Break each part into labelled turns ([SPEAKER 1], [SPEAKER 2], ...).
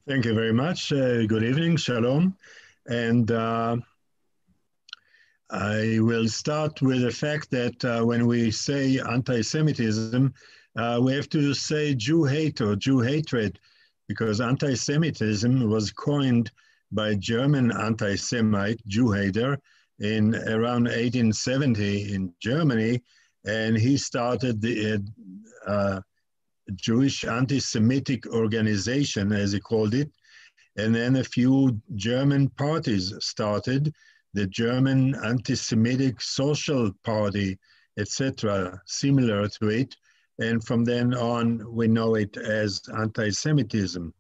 [SPEAKER 1] Thank you very much. Good evening, shalom. And I will start with the fact that when we say anti-Semitism, we have to say Jew hate or Jew hatred, because anti-Semitism was coined by German anti-Semite, Jew hater, in around 1870 in Germany, and he started the Jewish anti-Semitic organization, as he called it. And then a few German parties started, the German Anti-Semitic Social Party, etc., similar to it. And from then on, we know it as anti-Semitism.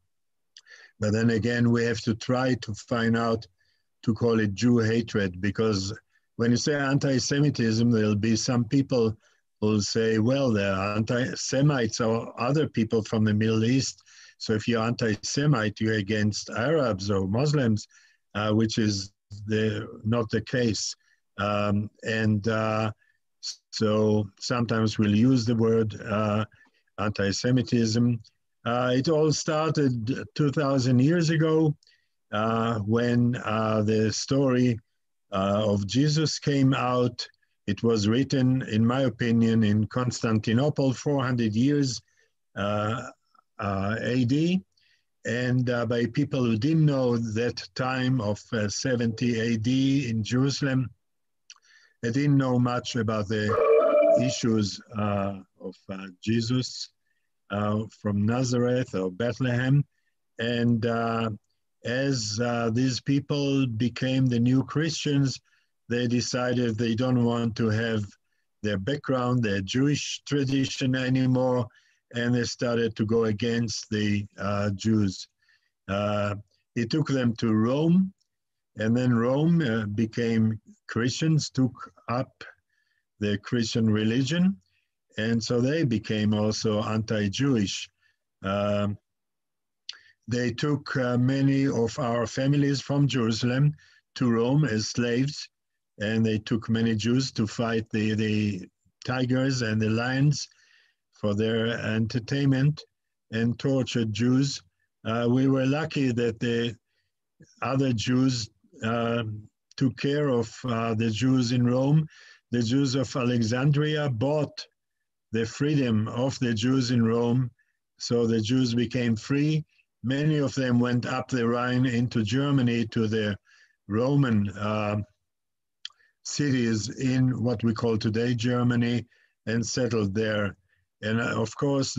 [SPEAKER 1] But then again, we have to try to find out to call it Jew hatred, because when you say anti-Semitism, there'll be some people who will say, well, they're anti-Semites or other people from the Middle East. So if you're anti-Semite, you're against Arabs or Muslims, which is not the case. So sometimes we'll use the word anti-Semitism. It all started 2,000 years ago when the story of Jesus came out. It was written, in my opinion, in Constantinople, 400 years AD, and by people who didn't know that time of 70 AD in Jerusalem. They didn't know much about the issues of Jesus from Nazareth or Bethlehem. And as these people became the new Christians, they decided they don't want to have their background, their Jewish tradition anymore, and they started to go against the Jews. It took them to Rome, and then Rome became Christians, took up the Christian religion, and so they became also anti-Jewish. They took many of our families from Jerusalem to Rome as slaves, and they took many Jews to fight the tigers and the lions for their entertainment, and tortured Jews. We were lucky that the other Jews took care of the Jews in Rome. The Jews of Alexandria bought the freedom of the Jews in Rome, so the Jews became free. Many of them went up the Rhine into Germany to the Roman cities in what we call today Germany, and settled there. And of course,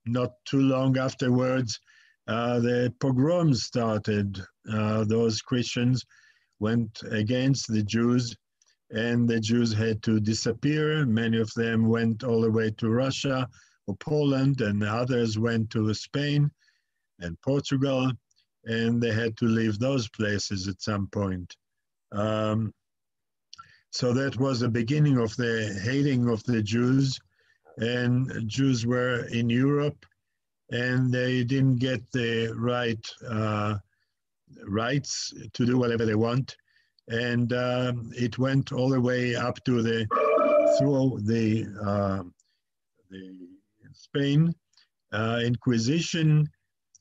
[SPEAKER 1] not too long afterwards, the pogroms started. Those Christians went against the Jews, and the Jews had to disappear. Many of them went all the way to Russia or Poland, and others went to Spain and Portugal, and they had to leave those places at some point. So that was the beginning of the hating of the Jews. And Jews were in Europe, and they didn't get the rights to do whatever they want. And it went all the way up to through the Spain Inquisition,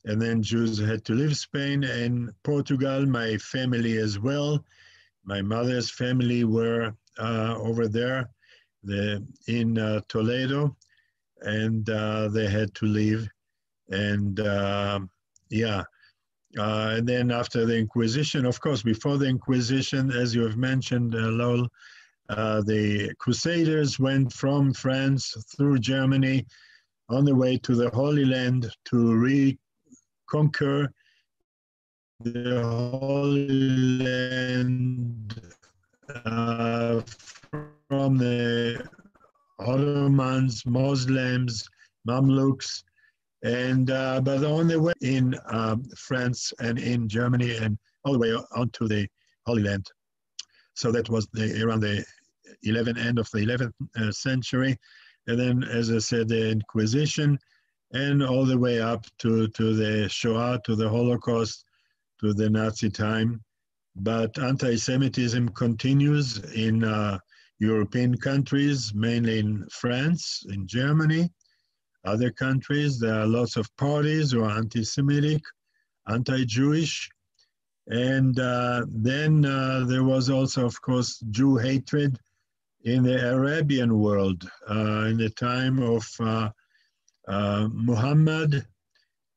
[SPEAKER 1] and then Jews had to leave Spain and Portugal. My family as well. My mother's family were over there in Toledo, and they had to leave. And and then after the Inquisition, of course, before the Inquisition, as you have mentioned, Lowell, the Crusaders went from France through Germany on the way to the Holy Land to reconquer the Holy Land from the Ottomans, Muslims, Mamluks, and but on the way in France and in Germany and all the way onto the Holy Land. So that was around the end of the 11th century. And then, as I said, the Inquisition, and all the way up to the Shoah, to the Holocaust, to the Nazi time. But anti-Semitism continues in European countries, mainly in France, in Germany, other countries. There are lots of parties who are anti-Semitic, anti-Jewish. And then there was also, of course, Jew hatred in the Arabian world in the time of Muhammad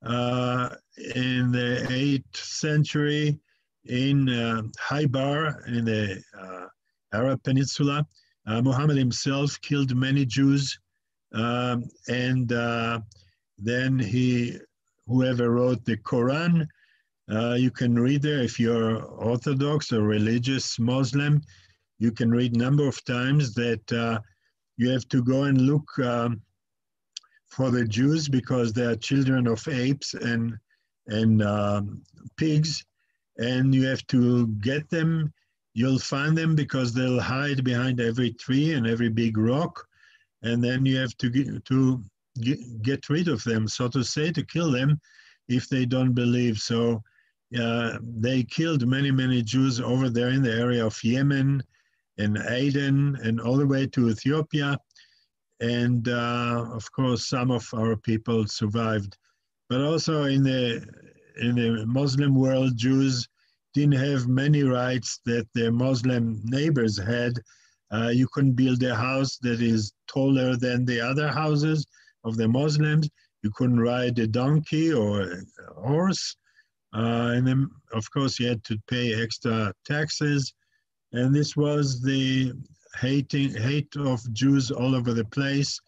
[SPEAKER 1] in the 8th century in Haibar in the Arab Peninsula. Muhammad himself killed many Jews, and then whoever wrote the Quran, you can read there if you're Orthodox or religious Muslim. You can read a number of times that you have to go and look for the Jews because they are children of apes and pigs, and you have to get them. You'll find them because they'll hide behind every tree and every big rock, and then you have to get rid of them, so to say, to kill them if they don't believe. So they killed many Jews over there in the area of Yemen and Aden and all the way to Ethiopia. And of course, some of our people survived. But also in the Muslim world, Jews didn't have many rights that their Muslim neighbors had. You couldn't build a house that is taller than the other houses of the Muslims. You couldn't ride a donkey or a horse. And then, of course, you had to pay extra taxes. And this was the hate of Jews all over the place.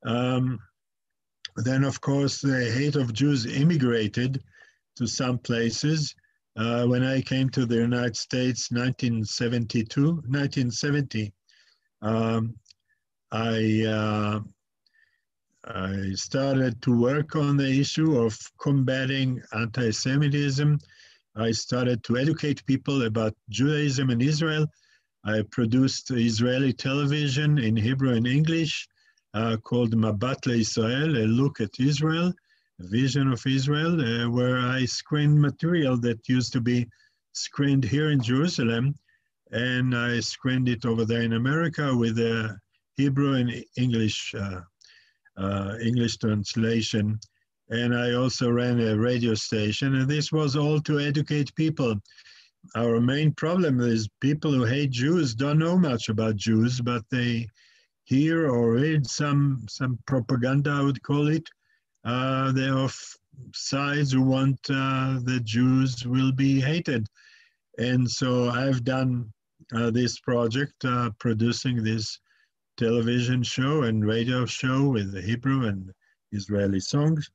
[SPEAKER 1] Then, of course, the hate of Jews immigrated to some places. When I came to the United States, 1970, I started to work on the issue of combating anti-Semitism. I started to educate people about Judaism in Israel. I produced Israeli television in Hebrew and English called Mabat LeIsrael, a look at Israel, a vision of Israel, where I screened material that used to be screened here in Jerusalem, and I screened it over there in America with a Hebrew and English translation. And I also ran a radio station, and this was all to educate people. Our main problem is people who hate Jews don't know much about Jews, but they hear or read some propaganda, I would call it. They're of sides who want the Jews will be hated. And so I've done this project, producing this television show and radio show with the Hebrew and Israeli songs.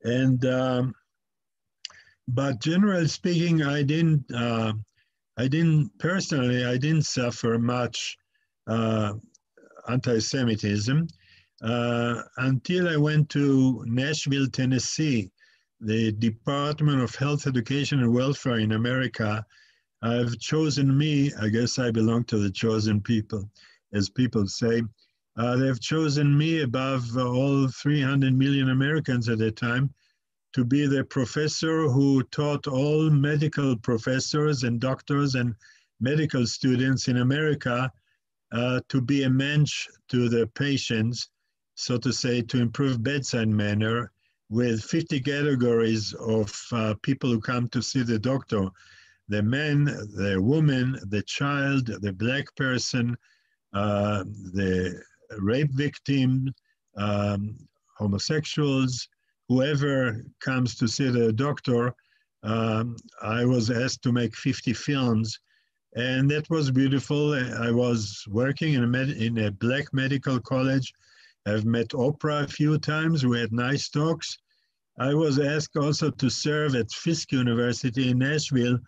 [SPEAKER 1] And but generally speaking, I didn't suffer much anti-Semitism until I went to Nashville, Tennessee. The Department of Health, Education, and Welfare in America have chosen me. I guess I belong to the chosen people, as people say. They've chosen me above all 300 million Americans at the time to be the professor who taught all medical professors and doctors and medical students in America to be a mensch to the patients, so to say, to improve bedside manner with 50 categories of people who come to see the doctor: the man, the woman, the child, the black person, the rape victim, homosexuals, whoever comes to see the doctor. I was asked to make 50 films, and that was beautiful. I was working in a black medical college. I've met Oprah a few times. We had nice talks. I was asked also to serve at Fisk University in Nashville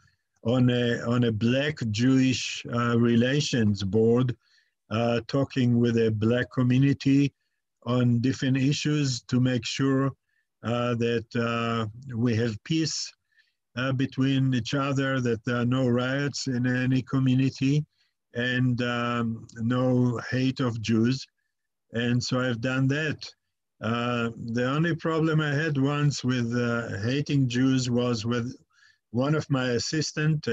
[SPEAKER 1] on a black Jewish relations board, talking with a black community on different issues to make sure that we have peace between each other, that there are no riots in any community, and no hate of Jews. And so I've done that. The only problem I had once with hating Jews was with one of my assistants,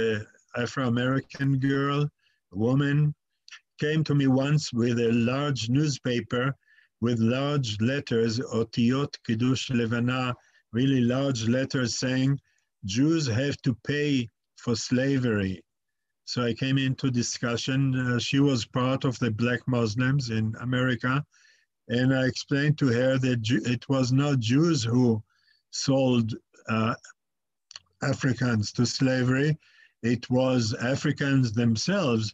[SPEAKER 1] Afro-American girl, a woman, came to me once with a large newspaper with large letters, Otiyot Kiddush Levana, really large letters saying Jews have to pay for slavery. So I came into discussion. She was part of the black Muslims in America, and I explained to her that it was not Jews who sold Africans to slavery. It was Africans themselves,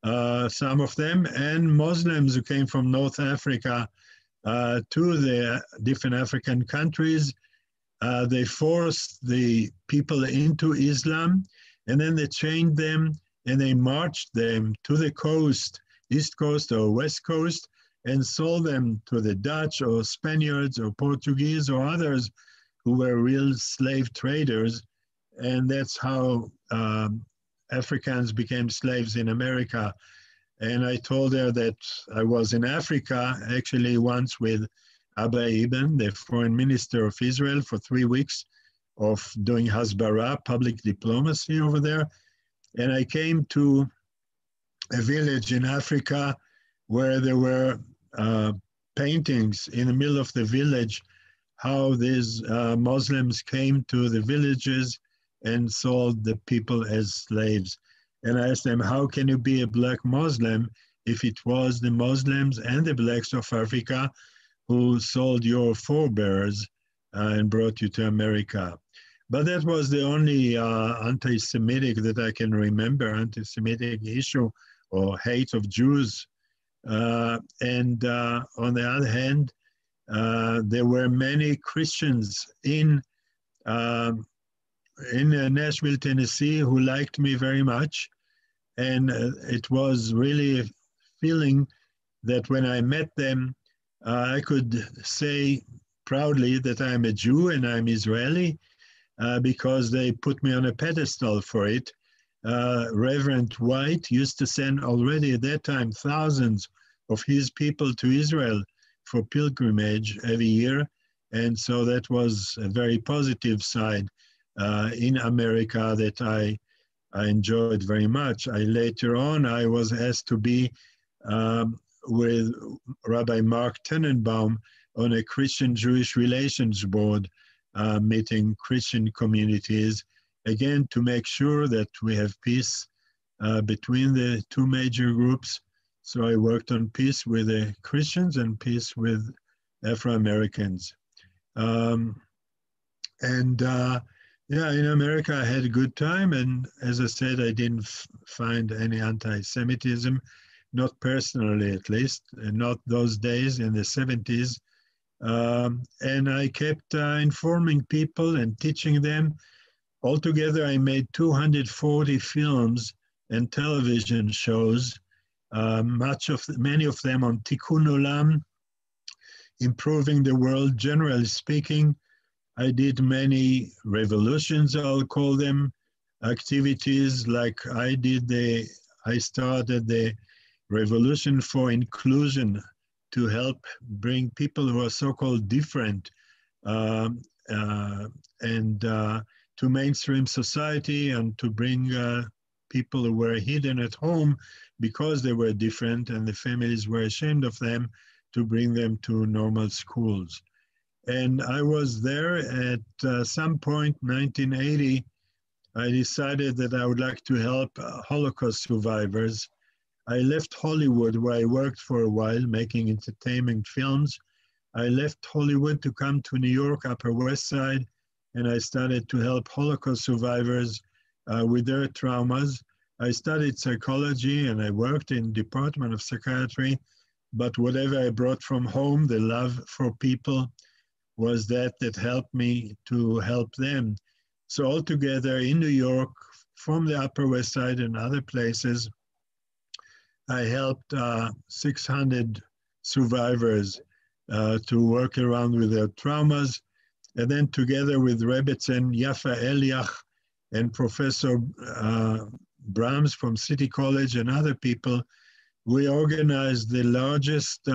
[SPEAKER 1] some of them, and Muslims who came from North Africa to the different African countries. They forced the people into Islam, and then they chained them and they marched them to the coast, East Coast or West Coast, and sold them to the Dutch or Spaniards or Portuguese or others who were real slave traders. And that's how Africans became slaves in America. And I told her that I was in Africa actually once with Abba Eban, the foreign minister of Israel, for 3 weeks of doing Hasbara, public diplomacy over there. And I came to a village in Africa where there were paintings in the middle of the village, how these Muslims came to the villages and sold the people as slaves. And I asked them, how can you be a black Muslim if it was the Muslims and the blacks of Africa who sold your forebears and brought you to America? But that was the only anti-Semitic that I can remember, anti-Semitic issue or hate of Jews. And on the other hand, there were many Christians in Nashville, Tennessee, who liked me very much. And it was really a feeling that when I met them, I could say proudly that I'm a Jew and I'm Israeli, because they put me on a pedestal for it. Reverend White used to send already at that time thousands of his people to Israel for pilgrimage every year. And so that was a very positive side in America that I enjoyed very much. Later on, I was asked to be with Rabbi Mark Tenenbaum on a Christian-Jewish relations board, meeting Christian communities, again, to make sure that we have peace between the two major groups. So I worked on peace with the Christians and peace with Afro-Americans. Yeah, in America, I had a good time. And as I said, I didn't find any anti-Semitism, not personally at least, and not those days in the 70s. And I kept informing people and teaching them. Altogether, I made 240 films and television shows, many of them on Tikkun Olam, improving the world, generally speaking. I did many revolutions, I'll call them, activities like I started the Revolution for Inclusion to help bring people who are so-called different to mainstream society, and to bring people who were hidden at home because they were different and the families were ashamed of them, to bring them to normal schools. And I was there at some point, 1980, I decided that I would like to help Holocaust survivors. I left Hollywood, where I worked for a while making entertainment films. I left Hollywood to come to New York, Upper West Side, and I started to help Holocaust survivors with their traumas. I studied psychology and I worked in the Department of Psychiatry, but whatever I brought from home, the love for people, was that helped me to help them. So altogether in New York, from the Upper West Side and other places, I helped 600 survivors to work around with their traumas. And then together with Rebbetzin Yafa Eliach and Professor Brahms from City College and other people, we organized the largest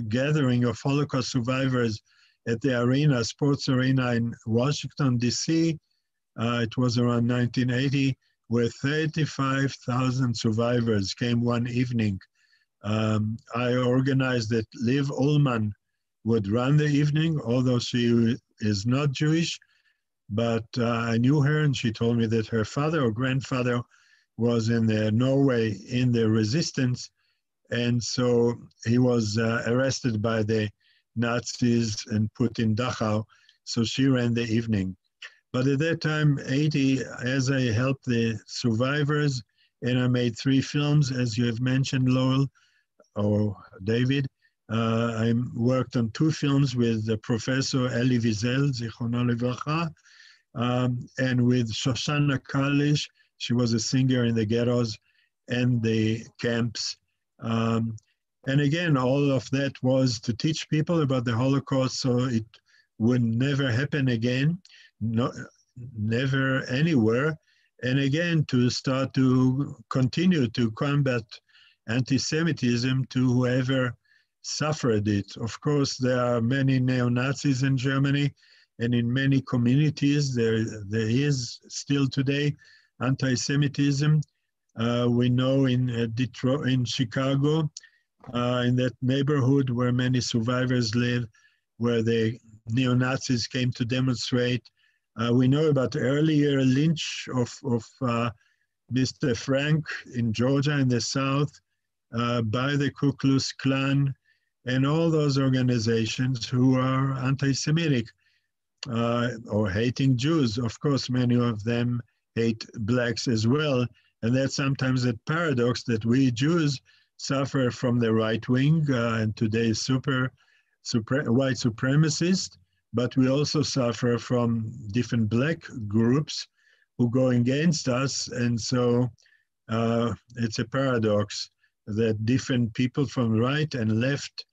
[SPEAKER 1] gathering of Holocaust survivors at the arena, sports arena in Washington, D.C. It was around 1980, where 35,000 survivors came one evening. I organized that Liv Ullman would run the evening, although she is not Jewish, but I knew her, and she told me that her father or grandfather was in Norway in the resistance, and so he was arrested by the Nazis and put in Dachau. So she ran the evening. But at that time, 80, as I helped the survivors, and I made 3 films, as you have mentioned, Lowell or David. I worked on 2 films with Professor Elie Wiesel, Zichrono Livracha, and with Shoshana Kalish. She was a singer in the ghettos and the camps. And again, all of that was to teach people about the Holocaust so it would never happen again, never anywhere. And again, to start to continue to combat anti-Semitism to whoever suffered it. Of course, there are many neo-Nazis in Germany, and in many communities there is still today anti-Semitism. We know in Detroit, in Chicago, in that neighborhood where many survivors live, where the neo-Nazis came to demonstrate. We know about earlier lynch of Mr. Frank in Georgia in the South by the Ku Klux Klan and all those organizations who are anti-Semitic or hating Jews. Of course, many of them hate blacks as well. And that's sometimes a paradox that we Jews suffer from the right wing and today's white supremacists, but we also suffer from different black groups who go against us. And so it's a paradox that different people from right and left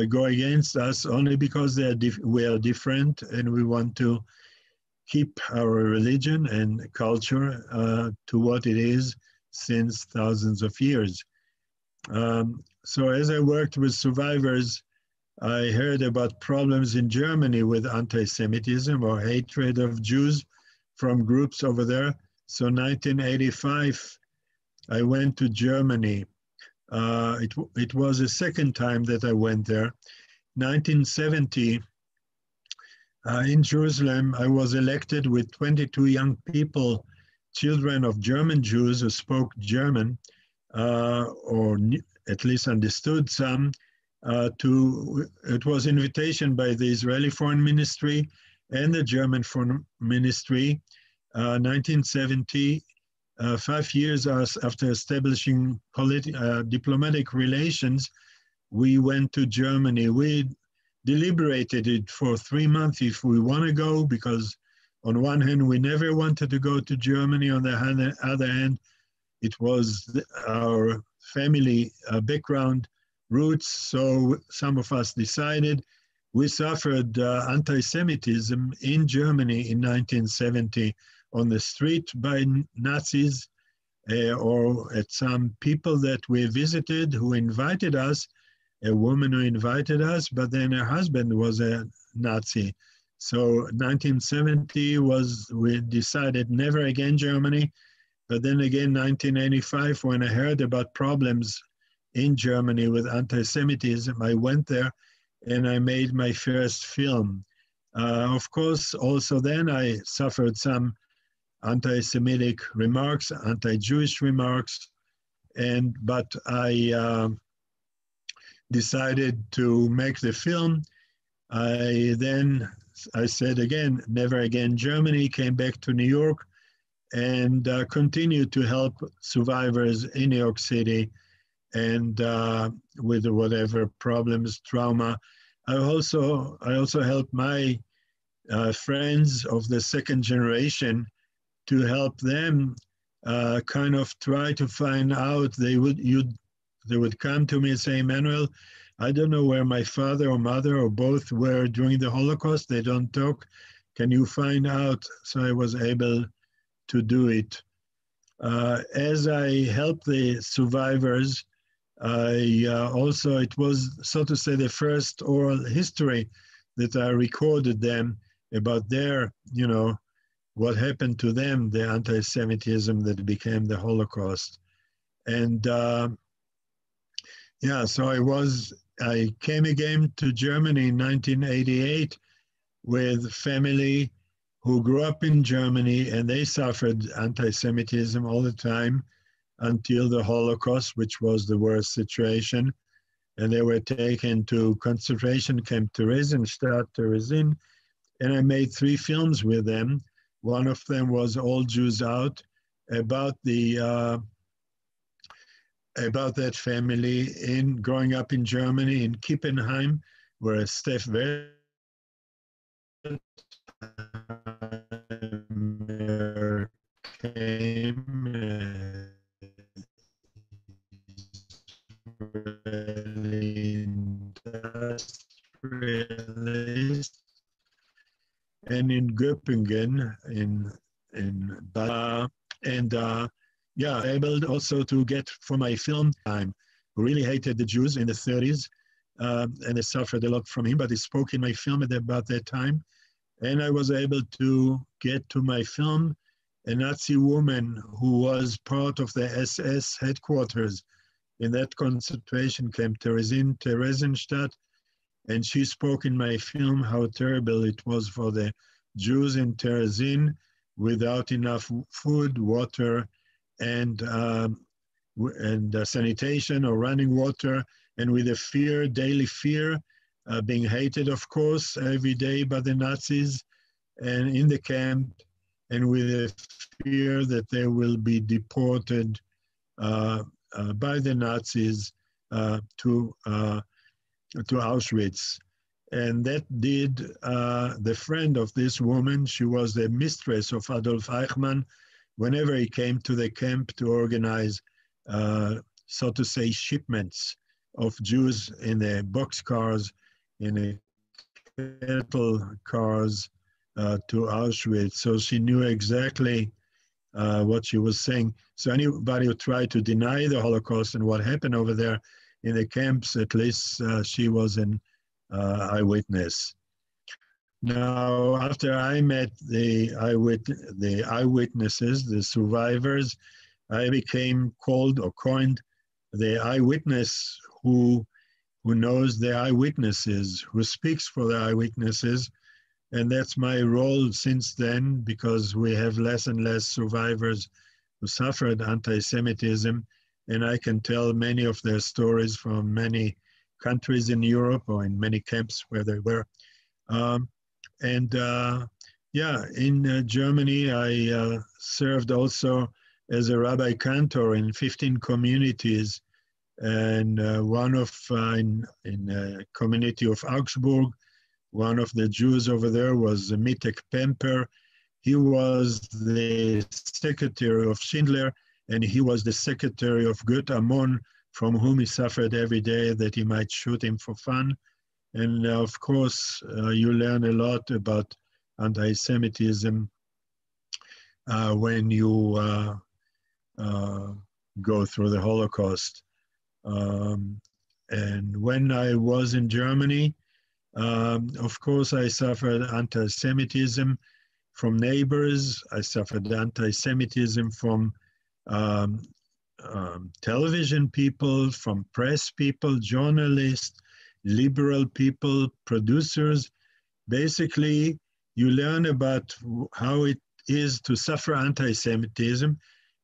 [SPEAKER 1] go against us only because we are different and we want to keep our religion and culture to what it is since thousands of years. So as I worked with survivors, I heard about problems in Germany with anti-Semitism or hatred of Jews from groups over there. So 1985, I went to Germany. It was the second time that I went there. 1970, in Jerusalem, I was elected with 22 young people, children of German Jews who spoke German, or at least understood some. It was invitation by the Israeli Foreign Ministry and the German Foreign Ministry. 1970, 5 years after establishing diplomatic relations, we went to Germany. We deliberated it for 3 months if we want to go, because on one hand, we never wanted to go to Germany. On the other hand, it was our family background roots. So some of us decided. We suffered anti-Semitism in Germany in 1970 on the street by Nazis or at some people that we visited who invited us, a woman who invited us, but then her husband was a Nazi. So 1970 we decided never again Germany. But then again, 1985, when I heard about problems in Germany with anti-Semitism, I went there and I made my first film. Of course, also then I suffered some anti-Semitic remarks, anti-Jewish remarks, but I decided to make the film. I said again, never again Germany, came back to New York and continued to help survivors in New York City and with whatever problems, trauma. I also helped my friends of the second generation to help them kind of try to find out. They would come to me and say, Emanuel, I don't know where my father or mother or both were during the Holocaust. They don't talk. Can you find out? So I was able to do it. As I helped the survivors, it was, so to say, the first oral history that I recorded them about their, what happened to them, the anti-Semitism that became the Holocaust. And so I came again to Germany in 1988 with family who grew up in Germany, and they suffered anti-Semitism all the time until the Holocaust, which was the worst situation. And they were taken to concentration camp Theresienstadt, Terezin, and I made 3 films with them. One of them was All Jews Out, about that family in growing up in Germany, in Kippenheim, where Steph Wertheimer came, Israeli industrialist, and in Göppingen, in and yeah, able also to get for my film time, who really hated the Jews in the 30s, and they suffered a lot from him, but he spoke in my film at about that time. And I was able to get to my film a Nazi woman who was part of the SS headquarters in that concentration camp, Theresienstadt, and she spoke in my film how terrible it was for the Jews in Terezin without enough food, water, and sanitation or running water, and with a fear, daily fear, being hated, of course, every day by the Nazis and in the camp, and with a fear that they will be deported by the Nazis to Auschwitz. And that did the friend of this woman. She was the mistress of Adolf Eichmann. Whenever he came to the camp to organize, so to say, shipments of Jews in the boxcars, in the cattle cars to Auschwitz. So she knew exactly what she was saying. So anybody who tried to deny the Holocaust and what happened over there in the camps, at least she was an eyewitness. Now, after I met the eyewitnesses, the survivors, I became called or coined the eyewitness who knows the eyewitnesses, who speaks for the eyewitnesses. And that's my role since then, because we have less and less survivors who suffered anti-Semitism. And I can tell many of their stories from many countries in Europe or in many camps where they were. Yeah, in Germany, I served also as a rabbi cantor in 15 communities. And one of, in a community of Augsburg, one of the Jews over there was Mitek Pemper. He was the secretary of Schindler, and he was the secretary of Goethe Amon, from whom he suffered every day that he might shoot him for fun. And of course, you learn a lot about anti-Semitism when you go through the Holocaust. And when I was in Germany, of course, I suffered anti-Semitism from neighbors. I suffered anti-Semitism from television people, from press people, journalists, liberal people, producers. Basically, you learn about how it is to suffer anti-Semitism.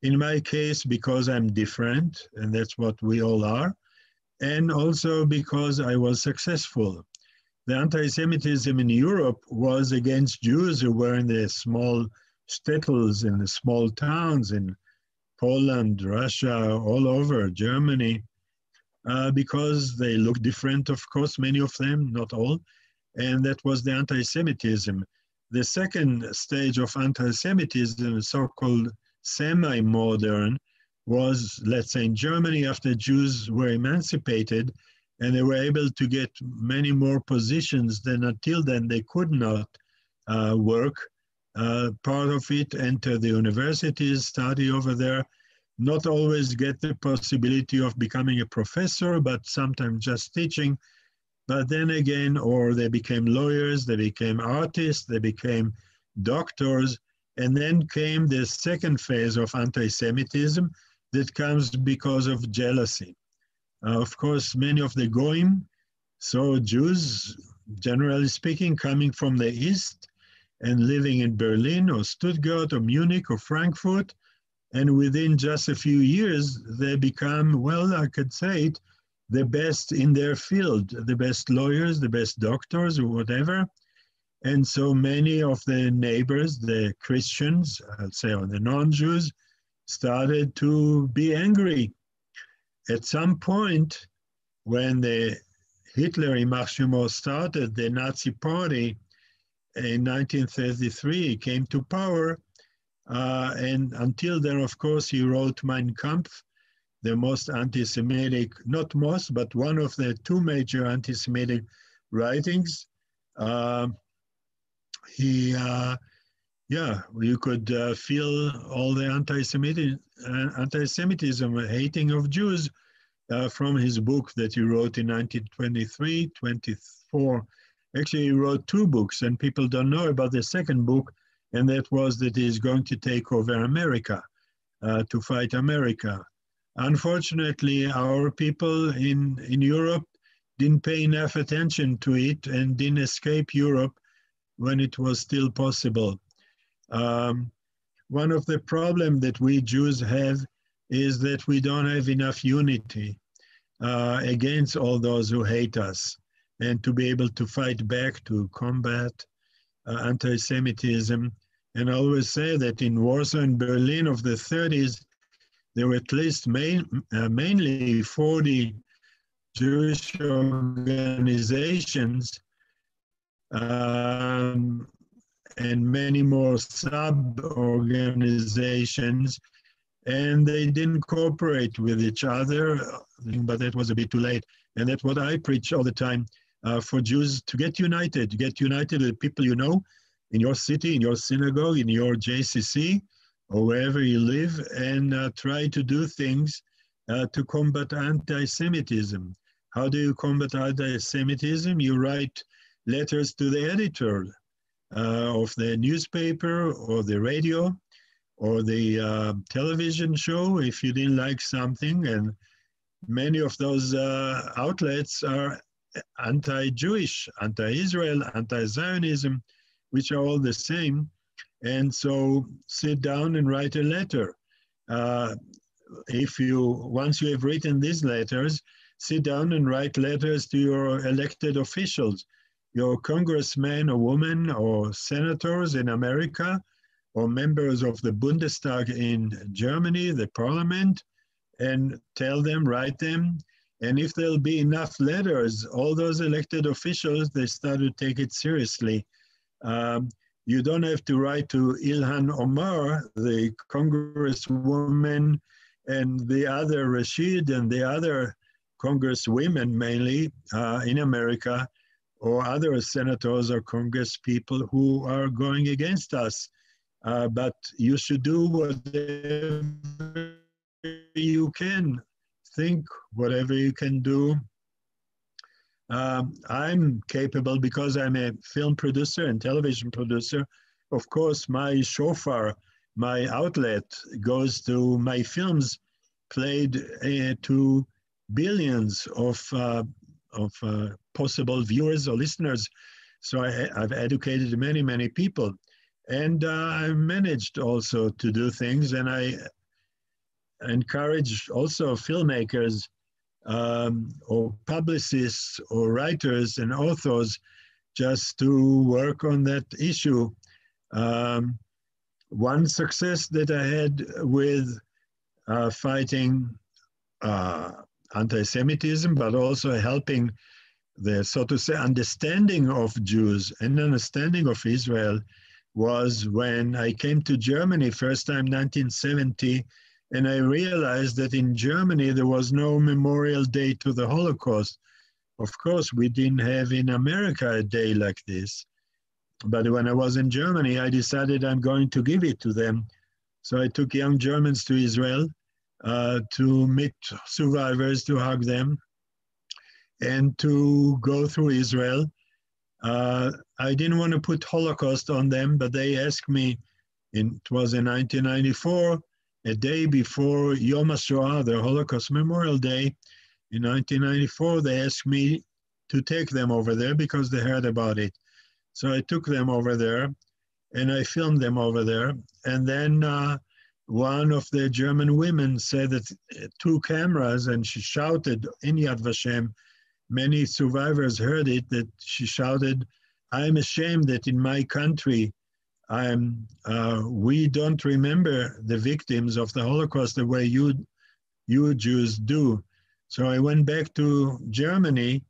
[SPEAKER 1] In my case, because I'm different, and that's what we all are, and also because I was successful. The anti-Semitism in Europe was against Jews who were in the small shtetls, in the small towns in Poland, Russia, all over Germany, because they look different, of course, many of them, not all, and that was the anti-Semitism. The second stage of anti-Semitism, so-called semi-modern, was, let's say, in Germany after Jews were emancipated, and they were able to get many more positions than until then they could not work. Part of it, enter the universities, study over there, not always get the possibility of becoming a professor, but sometimes just teaching. But then again, or they became lawyers, they became artists, they became doctors, and then came the second phase of anti-Semitism that comes because of jealousy. Of course, many of the Goyim, so Jews, generally speaking, coming from the East, and living in Berlin or Stuttgart or Munich or Frankfurt. And within just a few years, they become, well, I could say it, the best in their field, the best lawyers, the best doctors, or whatever. And so many of the neighbors, the Christians, I'd say, or the non-Jews, started to be angry. At some point, when the Hitler, Ymach Shemo, started the Nazi Party in 1933, he came to power. And until then, of course, he wrote Mein Kampf, the most anti-Semitic, not most, but one of the two major anti-Semitic writings. You could feel all the anti-Semitism, hating of Jews from his book that he wrote in 1923, 24. Actually, he wrote two books, and people don't know about the second book, and that was that he's going to take over America, to fight America. Unfortunately, our people in Europe didn't pay enough attention to it and didn't escape Europe when it was still possible. One of the problems that we Jews have is that we don't have enough unity against all those who hate us, and to be able to fight back, to combat anti-Semitism. And I always say that in Warsaw and Berlin of the 30s, there were at least mainly 40 Jewish organizations and many more sub-organizations, and they didn't cooperate with each other, but that was a bit too late. And that's what I preach all the time, for Jews to get united with people you know, in your city, in your synagogue, in your JCC, or wherever you live, and try to do things to combat anti-Semitism. How do you combat anti-Semitism? You write letters to the editor of the newspaper or the radio or the television show if you didn't like something. And many of those outlets are anti-Jewish, anti-Israel, anti-Zionism, which are all the same. And so sit down and write a letter. Once you have written these letters, sit down and write letters to your elected officials, your congressmen or women or senators in America, or members of the Bundestag in Germany, the parliament, and tell them, write them. And if there'll be enough letters, all those elected officials, they start to take it seriously. You don't have to write to Ilhan Omar, the congresswoman, and the other Rashid and the other congresswomen mainly in America, or other senators or congress people who are going against us. But you should do whatever you can, think whatever you can do. I'm capable, because I'm a film producer and television producer. Of course, my shofar, my outlet, goes to my films played to billions of possible viewers or listeners. So I've educated many, many people. And I managed also to do things, and I encourage also filmmakers or publicists or writers and authors just to work on that issue. One success that I had with fighting anti-Semitism, but also helping the, so to say, understanding of Jews and understanding of Israel, was when I came to Germany first time 1970, and I realized that in Germany there was no memorial day to the Holocaust. Of course, we didn't have in America a day like this. But when I was in Germany, I decided I'm going to give it to them. So I took young Germans to Israel to meet survivors, to hug them, and to go through Israel. I didn't want to put Holocaust on them, but they asked me, it was in 1994, a day before Yom HaShoah, the Holocaust Memorial Day, in 1994, they asked me to take them over there because they heard about it. So I took them over there, and I filmed them over there. And then one of the German women said that two cameras, and she shouted in Yad Vashem. Many survivors heard it, that she shouted, "I'm ashamed that in my country we don't remember the victims of the Holocaust the way you Jews do." So I went back to Germany.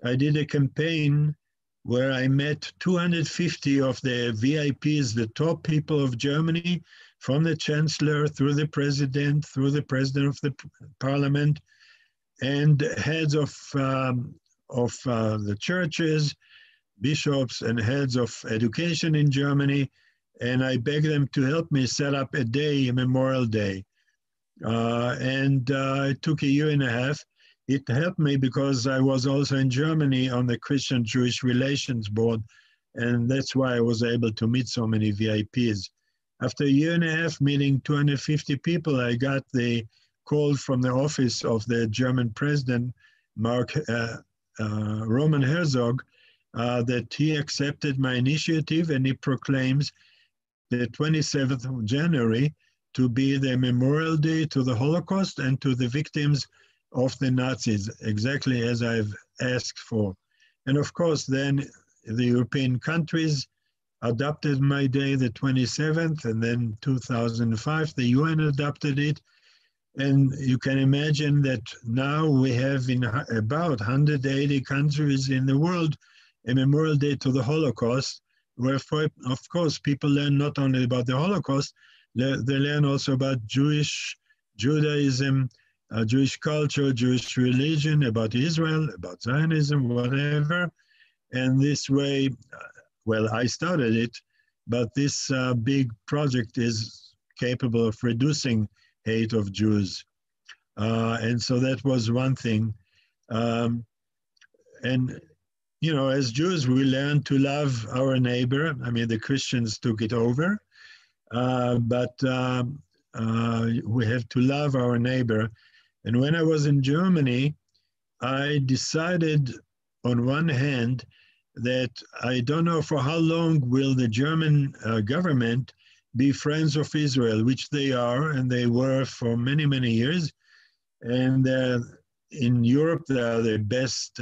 [SPEAKER 1] I did a campaign where I met 250 of the VIPs, the top people of Germany, from the chancellor through the president of the parliament, and heads of the churches, bishops, and heads of education in Germany. And I begged them to help me set up a day, a Memorial Day. It took a year and a half. It helped me because I was also in Germany on the Christian-Jewish Relations Board, and that's why I was able to meet so many VIPs. After a year and a half meeting 250 people, I got the call from the office of the German president, Roman Herzog, that he accepted my initiative, and he proclaims the 27th of January to be the Memorial Day to the Holocaust and to the victims of the Nazis, exactly as I've asked for. And of course, then the European countries adopted my day, the 27th, and then 2005, the UN adopted it. And you can imagine that now we have in about 180 countries in the world a Memorial Day to the Holocaust, where, of course, people learn not only about the Holocaust, they learn also about Judaism, Jewish culture, Jewish religion, about Israel, about Zionism, whatever. And this way, well, I started it, but this big project is capable of reducing hate of Jews. And so that was one thing. And, you know, as Jews, we learn to love our neighbor. I mean, the Christians took it over, but we have to love our neighbor. And when I was in Germany, I decided on one hand that I don't know for how long will the German government be friends of Israel, which they are, and they were for many, many years. And in Europe, they are the best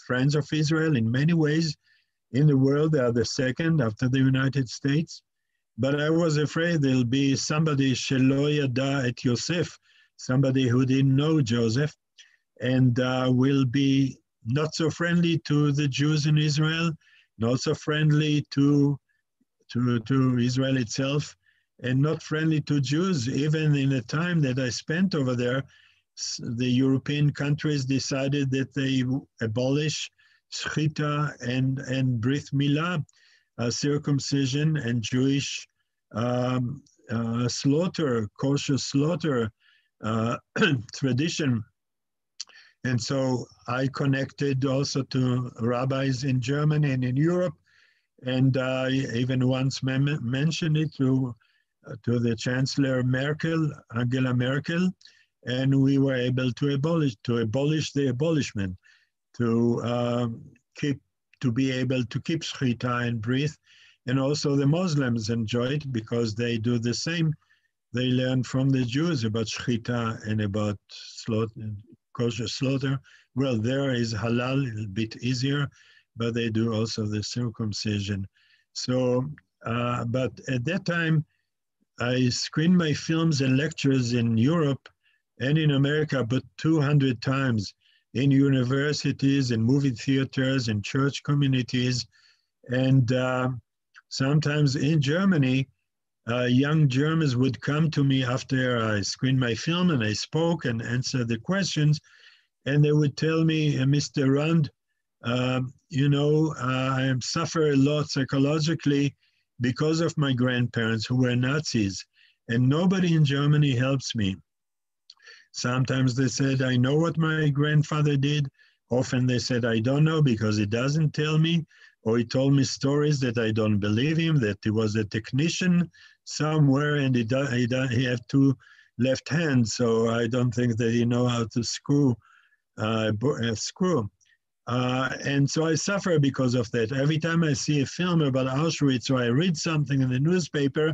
[SPEAKER 1] friends of Israel in many ways. In the world, they are the second after the United States. But I was afraid there'll be somebody, Shelo Yada et Yosef, somebody who didn't know Joseph, and will be not so friendly to the Jews in Israel, not so friendly to Israel itself, and not friendly to Jews. Even in the time that I spent over there, the European countries decided that they abolish shchita and brit milah, circumcision, and Jewish slaughter, kosher slaughter tradition. And so I connected also to rabbis in Germany and in Europe, and I even once mentioned it to the Chancellor Merkel, Angela Merkel, and we were able to abolish the abolishment, to be able to keep shchita and brit, and also the Muslims enjoy it because they do the same. They learn from the Jews about shchita and about kosher slaughter. Well, there is halal, a bit easier, but they do also the circumcision. So, but at that time, I screened my films and lectures in Europe and in America about 200 times in universities and movie theaters and church communities. And sometimes in Germany, young Germans would come to me after I screened my film and I spoke and answered the questions, and they would tell me, Mr. Rand, you know, I suffer a lot psychologically because of my grandparents who were Nazis, and nobody in Germany helps me. Sometimes they said, I know what my grandfather did. Often they said, I don't know because he doesn't tell me, or he told me stories that I don't believe him, that he was a technician somewhere and he had two left hands, so I don't think that he know how to screw a screw. And so I suffer because of that. Every time I see a film about Auschwitz or I read something in the newspaper,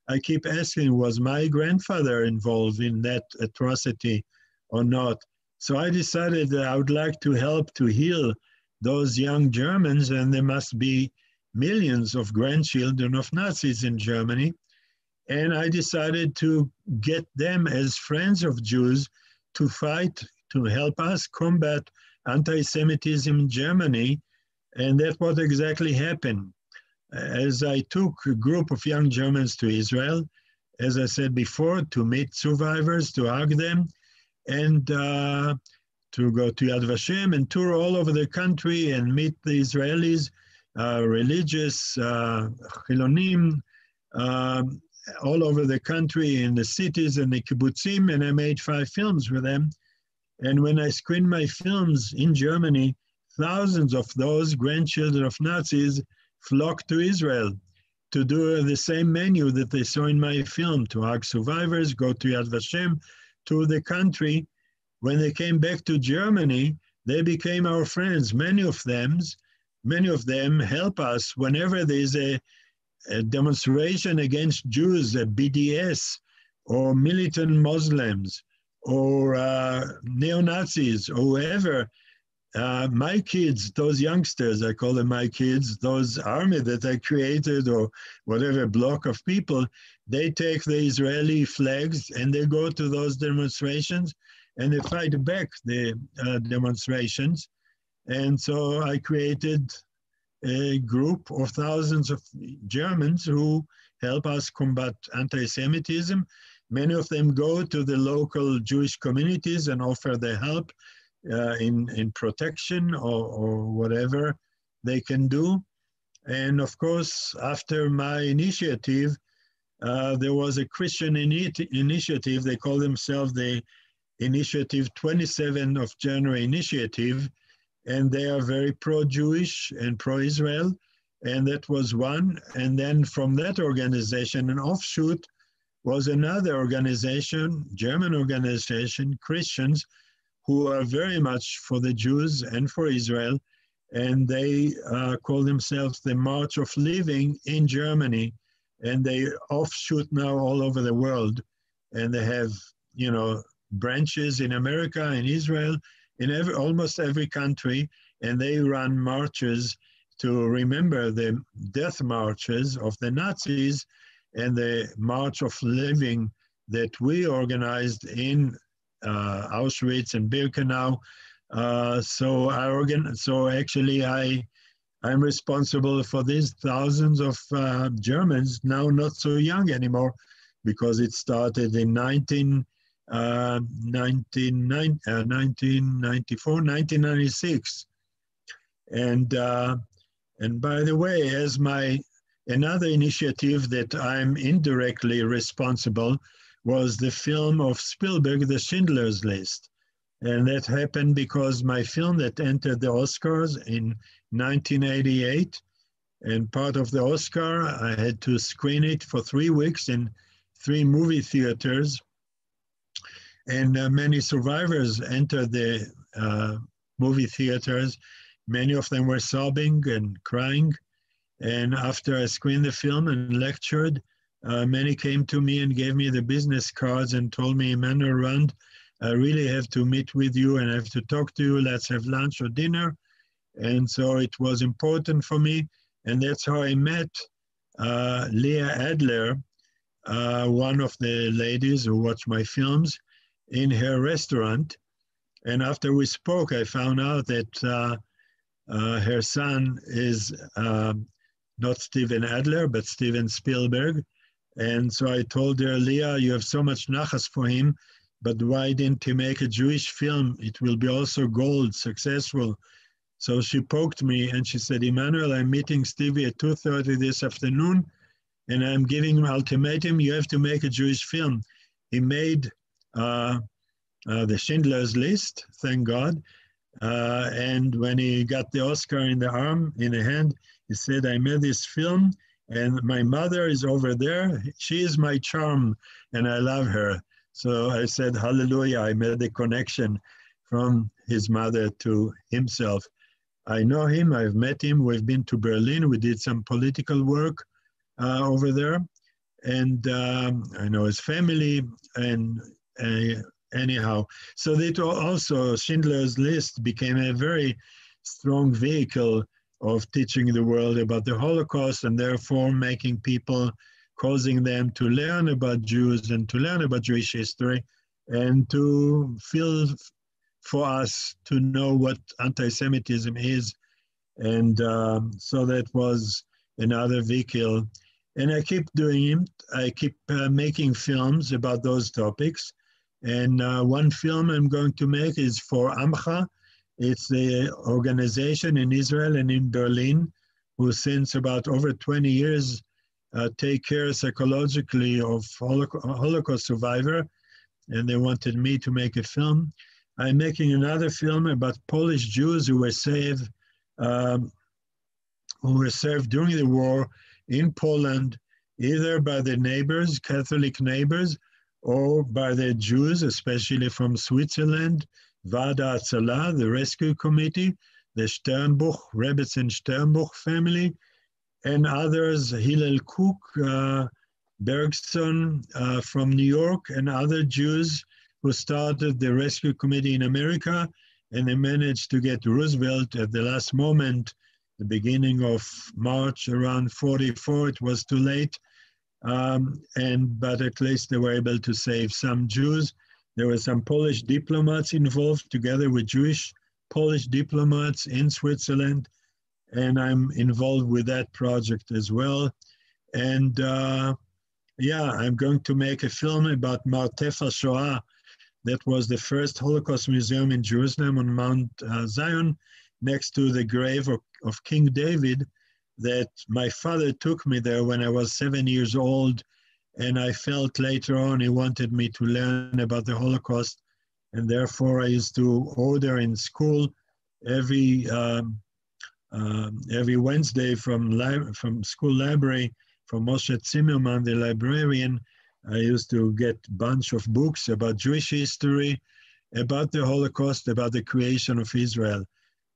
[SPEAKER 1] I keep asking, was my grandfather involved in that atrocity or not? So I decided that I would like to help to heal those young Germans, and there must be millions of grandchildren of Nazis in Germany. And I decided to get them as friends of Jews to fight, to help us combat anti-Semitism in Germany. And that's what exactly happened. As I took a group of young Germans to Israel, as I said before, to meet survivors, to hug them, and to go to Yad Vashem and tour all over the country and meet the Israelis, religious, Chilonim, all over the country, in the cities and the kibbutzim, and I made 5 films with them. And when I screened my films in Germany, thousands of those grandchildren of Nazis flocked to Israel to do the same menu that they saw in my film, to hug survivors, go to Yad Vashem, to the country. When they came back to Germany, they became our friends. Many of them help us whenever there's a demonstration against Jews, a BDS, or militant Muslims, or neo-Nazis, or whoever. My kids, those youngsters, I call them my kids, those army that I created, or whatever block of people, they take the Israeli flags and they go to those demonstrations and they fight back the demonstrations. And so I created a group of thousands of Germans who help us combat anti-Semitism. Many of them go to the local Jewish communities and offer their help in protection or whatever they can do. And of course, after my initiative, there was a Christian initiative. They call themselves the Initiative 27th of January Initiative, and they are very pro-Jewish and pro-Israel, and that was one. And then from that organization, an offshoot was another organization, German organization, Christians, who are very much for the Jews and for Israel, and they call themselves the March of Living in Germany, and they offshoot now all over the world, and they have, branches in America, in Israel, in almost every country, and they run marches to remember the death marches of the Nazis and the March of Living that we organized in Auschwitz and Birkenau. So actually I'm responsible for these thousands of Germans, now not so young anymore, because it started in 1996. And by the way, as another initiative that I'm indirectly responsible was the film of Spielberg, The Schindler's List. And that happened because my film that entered the Oscars in 1988, and part of the Oscar, I had to screen it for 3 weeks in 3 movie theaters. And many survivors entered the movie theaters. Many of them were sobbing and crying. And after I screened the film and lectured, many came to me and gave me the business cards and told me, Emanuel Rand, I really have to meet with you and I have to talk to you. Let's have lunch or dinner. And so it was important for me. And that's how I met Leah Adler, one of the ladies who watch my films, in her restaurant. And after we spoke, I found out that her son is not Steven Adler, but Steven Spielberg. And so I told her, Leah, you have so much nachas for him, but why didn't he make a Jewish film? It will be also gold, successful. So she poked me and she said, Emanuel, I'm meeting Stevie at 2:30 this afternoon, and I'm giving him an ultimatum, you have to make a Jewish film. He made the Schindler's List, thank God. And when he got the Oscar in the hand, he said, I made this film and my mother is over there. She is my charm and I love her. So I said, hallelujah, I made the connection from his mother to himself. I know him, I've met him, we've been to Berlin, we did some political work over there, and I know his family, and anyhow. So that also, Schindler's List became a very strong vehicle of teaching the world about the Holocaust, and therefore making people, causing them to learn about Jews and to learn about Jewish history, and to feel for us to know what anti-Semitism is. And so that was another vehicle. And I keep doing it. I keep making films about those topics. And one film I'm going to make is for Amcha. It's the organization in Israel and in Berlin who since about over 20 years take care psychologically of Holocaust survivor. And they wanted me to make a film. I'm making another film about Polish Jews who were saved, during the war in Poland, either by the neighbors, Catholic neighbors, or by the Jews, especially from Switzerland, Vada Atzala, the rescue committee, the Sternbuch, Rebbetzin Sternbuch family, and others, Hillel Cook, Bergson from New York, and other Jews who started the rescue committee in America, and they managed to get Roosevelt at the last moment, the beginning of March around 44. It was too late, but at least they were able to save some Jews. There were some Polish diplomats involved together with Jewish Polish diplomats in Switzerland, and I'm involved with that project as well. And yeah, I'm going to make a film about Martef HaShoah. That was the first Holocaust museum in Jerusalem on Mount Zion, next to the grave of King David, that my father took me there when I was 7 years old. And I felt later on he wanted me to learn about the Holocaust. And therefore I used to order in school every Wednesday from school library, from Moshe Zimmerman, the librarian. I used to get a bunch of books about Jewish history, about the Holocaust, about the creation of Israel.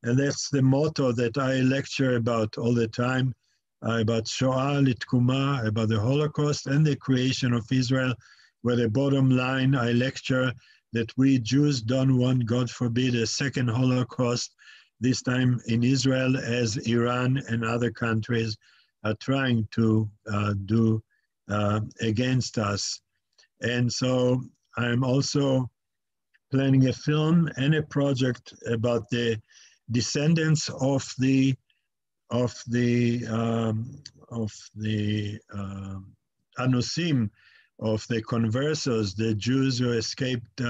[SPEAKER 1] And that's the motto that I lecture about all the time, about Shoah Litkuma, about the Holocaust and the creation of Israel, where the bottom line I lecture that we Jews don't want, God forbid, a second Holocaust, this time in Israel, as Iran and other countries are trying to do against us. And so I'm also planning a film and a project about the descendants of the Anusim, of the conversos, the Jews who escaped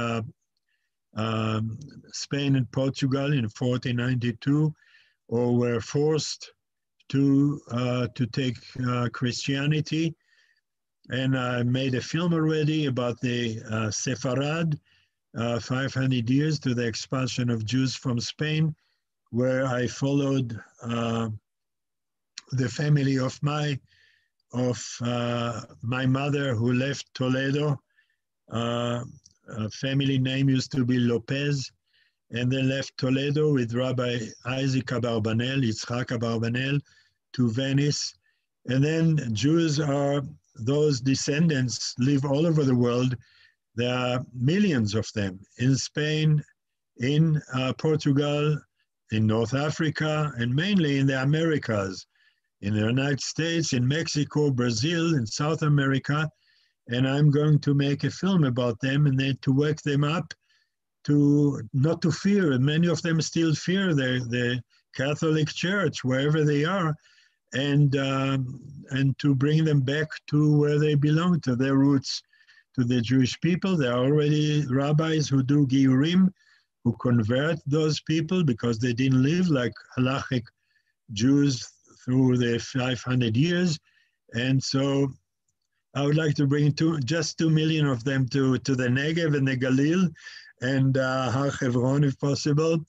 [SPEAKER 1] Spain and Portugal in 1492, or were forced to take Christianity. And I made a film already about the Sepharad, 500 years to the expulsion of Jews from Spain, where I followed the family of my mother who left Toledo. Family name used to be Lopez, and they left Toledo with Rabbi Isaac Abarbanel, Yitzhak Abarbanel, to Venice. And then Jews are, those descendants live all over the world. There are millions of them in Spain, in Portugal, in North Africa, and mainly in the Americas, in the United States, in Mexico, Brazil, in South America. And I'm going to make a film about them, and then to wake them up to not to fear. Many of them still fear the Catholic Church wherever they are, and to bring them back to where they belong, to their roots, to the Jewish people. There are already rabbis who do Giyurim, who convert those people because they didn't live like halachic Jews through the 500 years. And so I would like to bring just 2 million of them to the Negev and the Galil and Har Hebron if possible,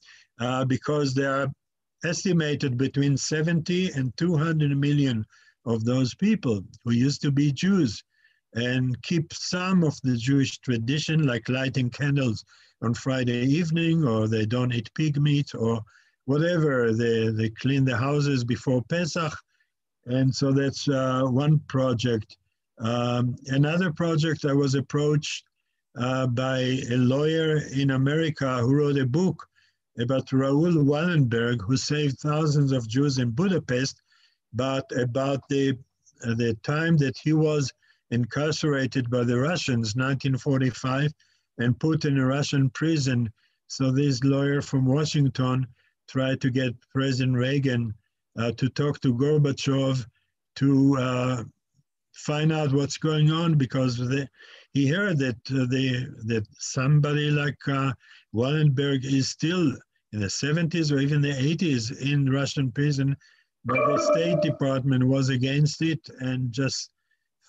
[SPEAKER 1] because there are estimated between 70 and 200 million of those people who used to be Jews and keep some of the Jewish tradition, like lighting candles on Friday evening, or they don't eat pig meat, or whatever. They clean the houses before Pesach. And so that's one project. Another project, I was approached by a lawyer in America who wrote a book about Raoul Wallenberg, who saved thousands of Jews in Budapest, but about the time that he was incarcerated by the Russians, 1945, and put in a Russian prison. So this lawyer from Washington tried to get President Reagan to talk to Gorbachev to find out what's going on, because he heard that somebody like Wallenberg is still in the 70s or even the 80s in Russian prison, but the State Department was against it and just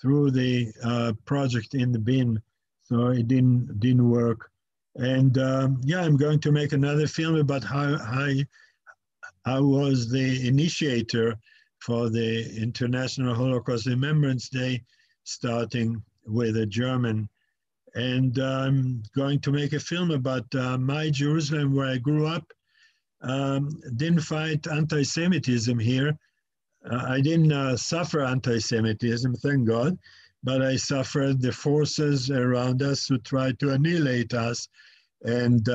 [SPEAKER 1] threw the project in the bin, so it didn't work. And yeah, I'm going to make another film about how I was the initiator for the International Holocaust Remembrance Day, starting with a German. And I'm going to make a film about my Jerusalem, where I grew up. Didn't fight anti-Semitism here. I didn't suffer anti-Semitism, thank God, but I suffered the forces around us who tried to annihilate us. And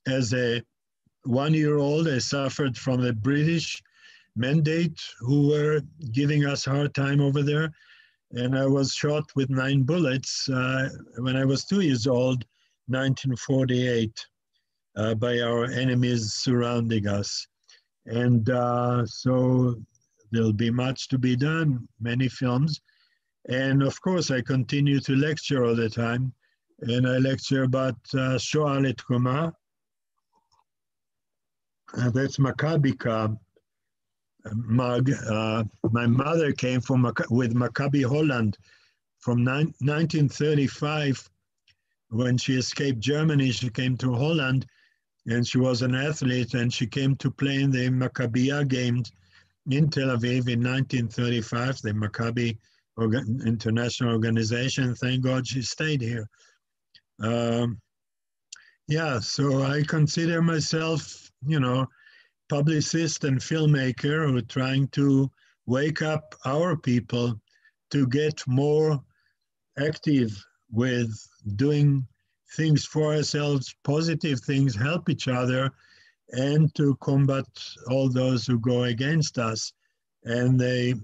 [SPEAKER 1] as a 1-year-old, I suffered from the British mandate who were giving us a hard time over there. And I was shot with 9 bullets when I was 2 years old, 1948, by our enemies surrounding us. And so there'll be much to be done, many films. And of course, I continue to lecture all the time. And I lecture about Shoah Letkoma. That's Maccabi mug. My mother came with Maccabi Holland from 1935. When she escaped Germany, she came to Holland, and she was an athlete, and she came to play in the Maccabiya games in Tel Aviv in 1935, the Maccabi international organization. Thank God she stayed here. Yeah, so I consider myself, publicist and filmmaker who are trying to wake up our people to get more active with doing things for ourselves, positive things, help each other, and to combat all those who go against us. And they,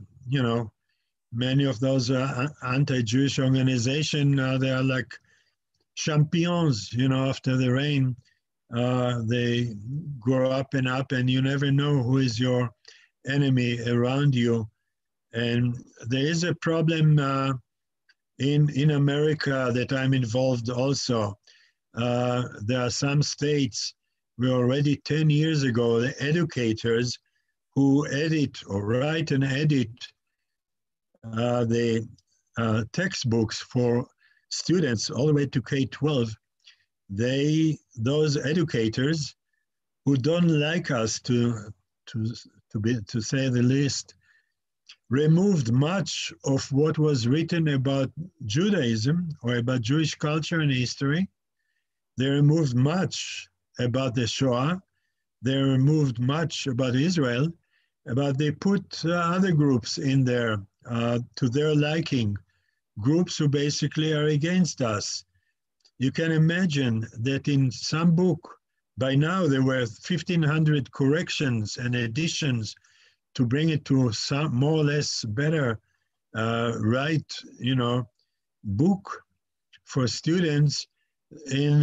[SPEAKER 1] many of those anti-Jewish organizations, they are like champions, after the rain. They grow up, and you never know who is your enemy around you. And there is a problem in America that I'm involved also. There are some states where already 10 years ago, the educators who edit or write and edit the textbooks for students all the way to K-12, those educators who don't like us, to say the least, removed much of what was written about Judaism or about Jewish culture and history. They removed much about the Shoah. They removed much about Israel, but they put other groups in there to their liking, groups who basically are against us. You can imagine that in some book, by now there were 1,500 corrections and additions to bring it to some more or less better book for students. In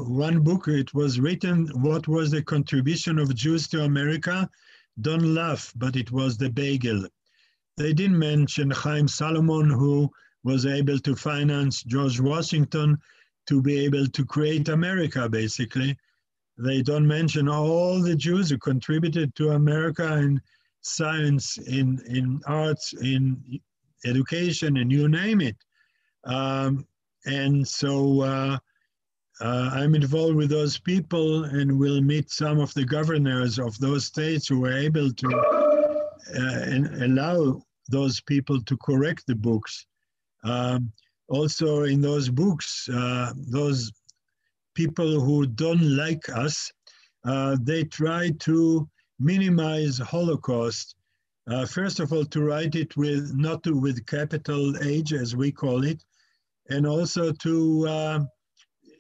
[SPEAKER 1] one book, it was written, what was the contribution of Jews to America? Don't laugh, but it was the bagel. They didn't mention Chaim Salomon, who was able to finance George Washington to be able to create America, basically. They don't mention all the Jews who contributed to America in science, in arts, in education, and you name it. And so I'm involved with those people, and we'll meet some of the governors of those states who were able to allow those people to correct the books. Also in those books, those people who don't like us they tried to minimize Holocaust. First of all, to write it with with capital H, as we call it, and also to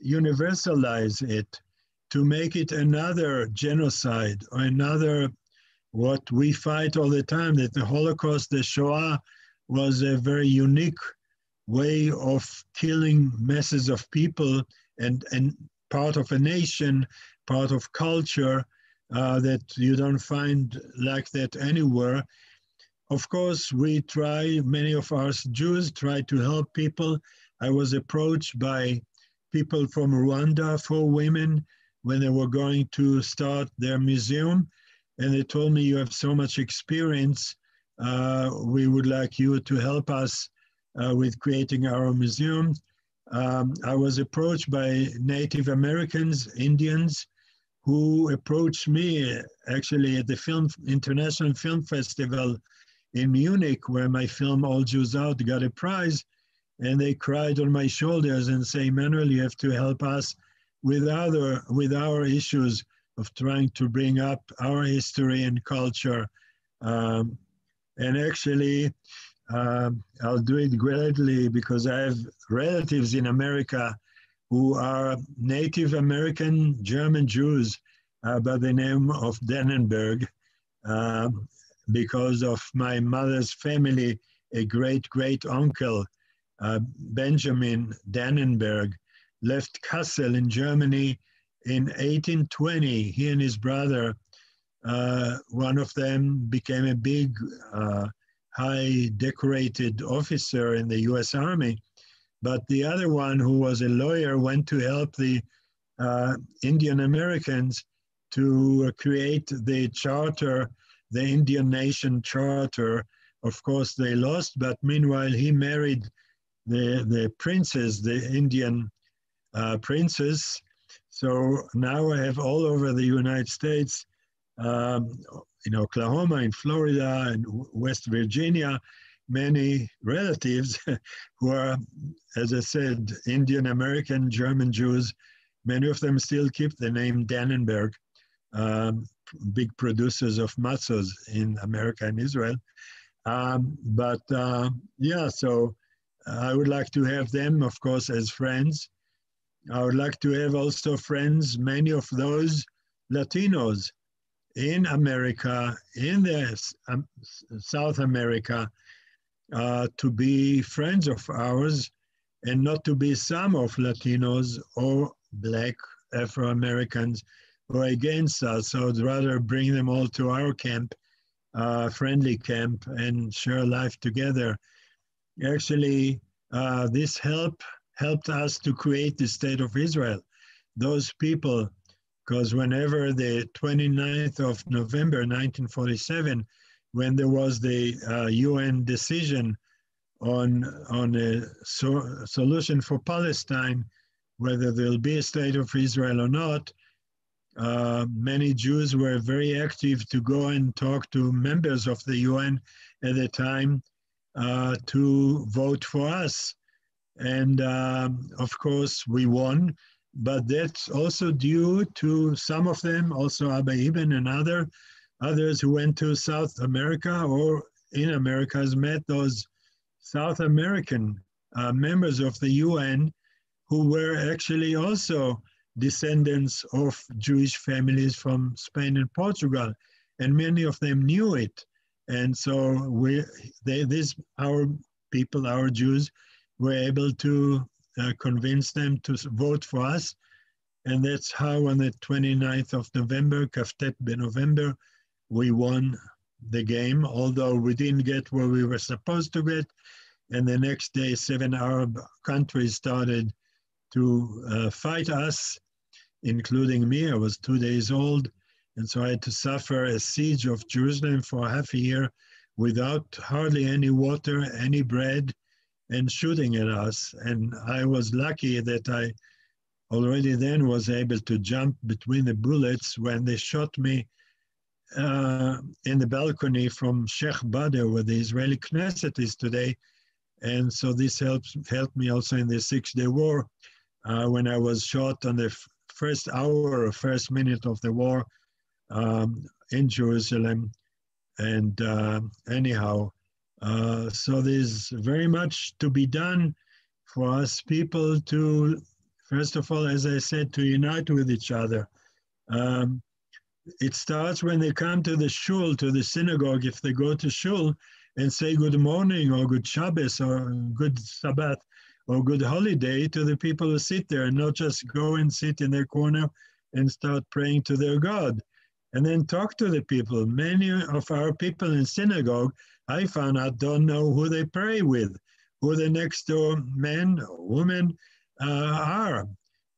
[SPEAKER 1] universalize it, to make it another genocide or another what we fight all the time, that the Holocaust, the Shoah, was a very unique way of killing masses of people and part of a nation, part of culture that you don't find like that anywhere. Of course, we try, many of us Jews try to help people. I was approached by people from Rwanda, 4 women, when they were going to start their museum. And they told me, you have so much experience. We would like you to help us with creating our museum. I was approached by Native Americans, Indians, who approached me actually at the International Film Festival in Munich, where my film All Jews Out got a prize. And they cried on my shoulders and say, Emanuel, you have to help us with our issues of trying to bring up our history and culture. And actually, I'll do it gladly because I have relatives in America who are Native American German Jews by the name of Dannenberg, because of my mother's family, a great uncle, Benjamin Dannenberg, left Kassel in Germany in 1820. He and his brother, one of them became a big, high decorated officer in the US Army, but the other one, who was a lawyer, went to help the Indian Americans to create the charter, the Indian Nation Charter. Of course, they lost, but meanwhile, he married the princess, the Indian princess. So now I have all over the United States, in Oklahoma, in Florida, and West Virginia, many relatives who are, as I said, Indian American, German Jews. Many of them still keep the name Dannenberg, big producers of matzos in America and Israel. Yeah, so I would like to have them, of course, as friends. I would like to have also friends, many of those Latinos in America, in the South America, to be friends of ours and not to be some of Latinos or Black Afro-Americans who are against us. So I'd rather bring them all to our camp, friendly camp, and share life together. Actually, this helped us to create the State of Israel. Those people, because whenever the 29th of November 1947, when there was the UN decision on a solution for Palestine, whether there'll be a State of Israel or not, many Jews were very active to go and talk to members of the UN at the time to vote for us. And of course, we won, but that's also due to some of them, also Abba Ibn and others who went to South America or in America, has met those South American members of the UN who were actually also descendants of Jewish families from Spain and Portugal, and many of them knew it. And so our people, our Jews, were able to convince them to vote for us. And that's how on the 29th of November, Kaftet November, we won the game, although we didn't get where we were supposed to get. And the next day, 7 Arab countries started to fight us, including me. I was 2 days old. And so I had to suffer a siege of Jerusalem for half a year without hardly any water, any bread, and shooting at us. And I was lucky that I already then was able to jump between the bullets when they shot me in the balcony from Sheikh Badr, where the Israeli Knesset is today. And so this helped me also in the 6-Day War when I was shot on the first hour or first minute of the war in Jerusalem. And anyhow, so there's very much to be done for us people to, first of all, as I said, to unite with each other. It starts when they come to the shul, to the synagogue, if they go to shul and say good morning or good Shabbos or good Sabbath or good holiday to the people who sit there, and not just go and sit in their corner and start praying to their God. And then talk to the people. Many of our people in synagogue, I found out, don't know who they pray with, who the next door men or women are.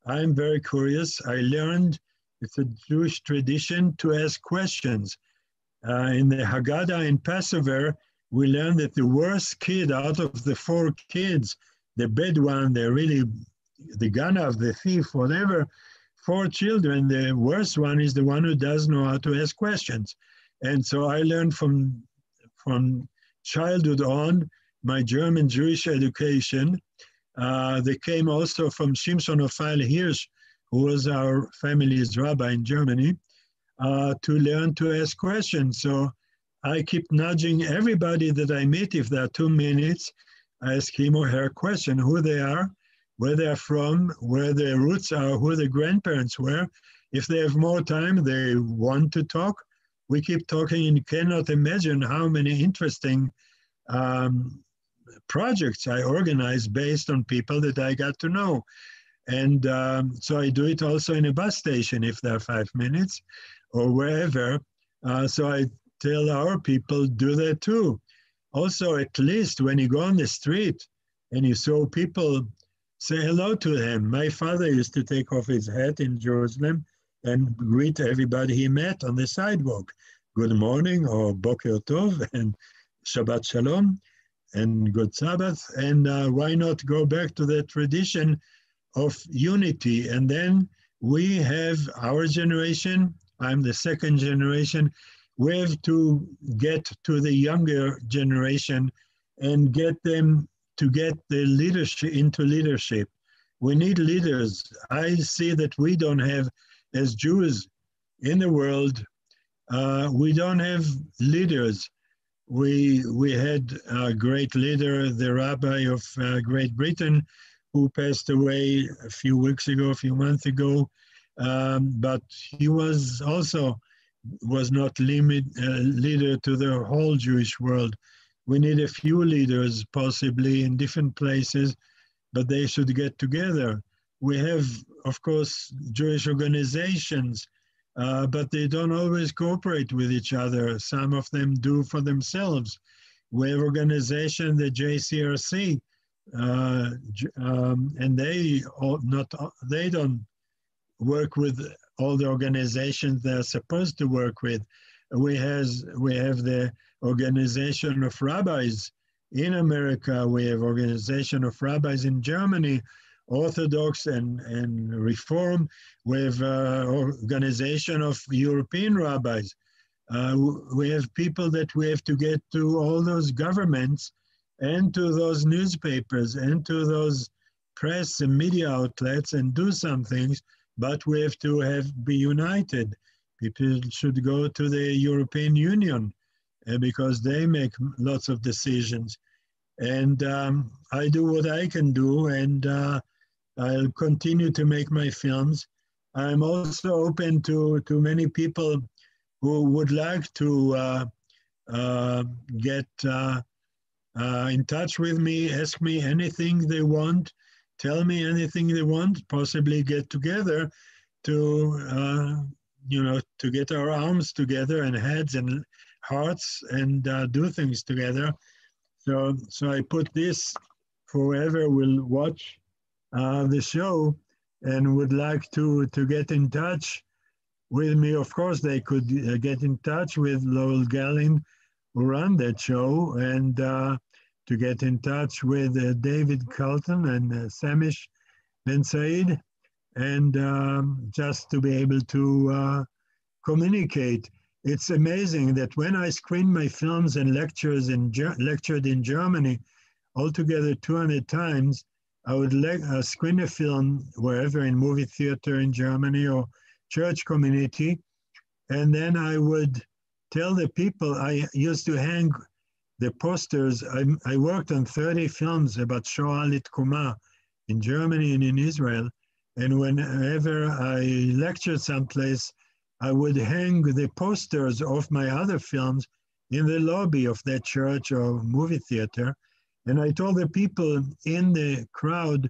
[SPEAKER 1] I'm very curious. I learned it's a Jewish tradition to ask questions. In the Haggadah in Passover, we learned that the worst kid out of the 4 kids, the bad one, the ganav, the thief, whatever, 4 children, the worst one is the one who doesn't know how to ask questions. And so I learned from childhood on my German Jewish education. They came also from Shimshon Ophel Hirsch, who was our family's rabbi in Germany, to learn to ask questions. So I keep nudging everybody that I meet. If there are 2 minutes, I ask him or her a question, who they are, where they're from, where their roots are, who their grandparents were. If they have more time, they want to talk. We keep talking and cannot imagine how many interesting projects I organize based on people that I got to know. And so I do it also in a bus station if there are 5 minutes or wherever. So I tell our people, do that too. Also, at least when you go on the street and you saw people, say hello to them. My father used to take off his hat in Jerusalem and greet everybody he met on the sidewalk. Good morning or Boker Tov and Shabbat Shalom and good Sabbath. And why not go back to the tradition of unity? And then we have our generation, I'm the 2nd generation, we have to get to the younger generation and get them to get the leadership into leadership. We need leaders. I see that we don't have, as Jews in the world, we don't have leaders. We had a great leader, the rabbi of Great Britain, who passed away a few months ago, but he was also not leader to the whole Jewish world. We need a few leaders possibly in different places, but they should get together. We have, of course, Jewish organizations, but they don't always cooperate with each other. Some of them do for themselves. We have organization, the JCRC, and they don't work with all the organizations they're supposed to work with. We have the Organization of Rabbis in America. We have Organization of Rabbis in Germany, Orthodox and Reform. We have Organization of European Rabbis. We have people that we have to get to all those governments and to those newspapers and to those press and media outlets and do some things, but we have to be united. People should go to the European Union because they make lots of decisions. And I do what I can do, and I'll continue to make my films. I'm also open to many people who would like to get in touch with me, ask me anything they want, tell me anything they want, possibly get together to, to get our arms together and heads and hearts and do things together. So I put this for whoever will watch the show and would like to get in touch with me. Of course, they could get in touch with Lowell Gallin, who run that show, and to get in touch with David Carlton and Samish Ben Said, and just to be able to communicate. It's amazing that when I screen my films and lectured in Germany, altogether 200 times, I would screen a film wherever, in movie theater in Germany or church community, and then I would tell the people. I used to hang the posters. I worked on 30 films about Shoah Litkuma in Germany and in Israel, and whenever I lectured someplace, I would hang the posters of my other films in the lobby of that church or movie theater. And I told the people in the crowd,